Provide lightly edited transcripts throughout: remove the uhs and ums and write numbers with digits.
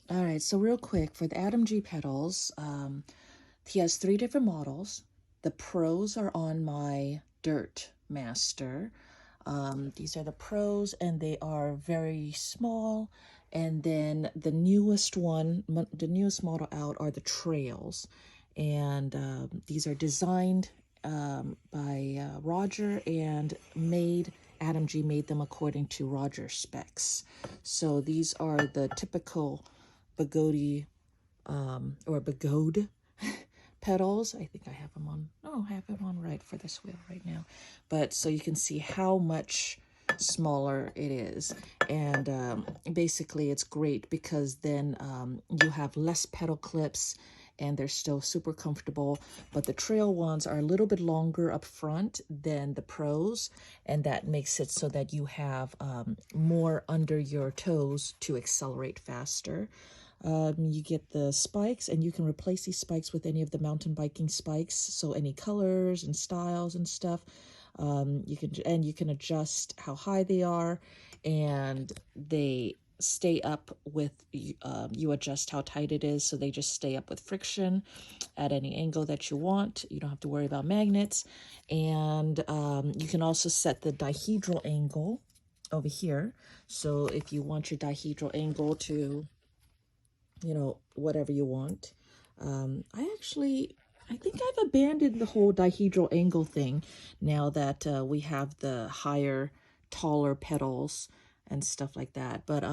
All right, so real quick, for the Adam G pedals, he has 3 different models. The pros are on my Dirt Master. These are the pros, and they are very small. And then the newest one, the newest model out are the trails. And these are designed by Roger and made, Adam G made them according to Roger specs. So these are the typical Bogode or Bogode pedals. I think I have them on, oh, I have them on right for this wheel right now. But so you can see how much smaller it is. And basically it's great because then you have less pedal clips and they're still super comfortable. But the trail ones are a little bit longer up front than the pros, and that makes it so that you have more under your toes to accelerate faster. You get the spikes, and you can replace these spikes with any of the mountain biking spikes. So any colors and styles and stuff. You can adjust how high they are, and they stay up with you adjust how tight it is, so they just stay up with friction at any angle that you want. You don't have to worry about magnets. And you can also set the dihedral angle over here. So if you want your dihedral angle to, you know, whatever you want. I think I've abandoned the whole dihedral angle thing now that we have the higher, taller pedals and stuff like that. But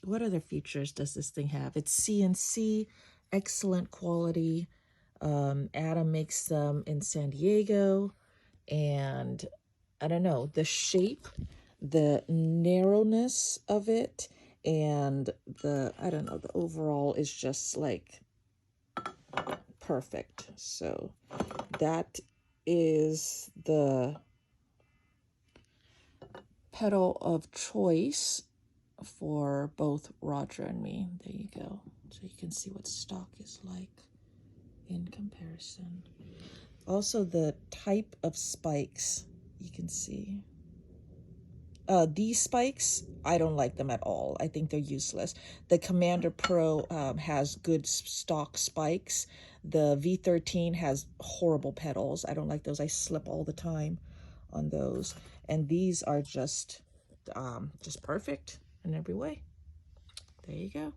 what other features does this thing have? It's CNC, excellent quality. Adam makes them in San Diego, and I don't know, the shape, the narrowness of it, and I don't know, the overall is just like perfect. So that is the pedal of choice for both Roger and me. There you go. So you can see what stock is like in comparison. Also the type of spikes you can see. These spikes, I don't like them at all. I think they're useless. The Commander Pro has good stock spikes. The V13 has horrible pedals. I don't like those. I slip all the time on those. And these are just perfect in every way. There you go.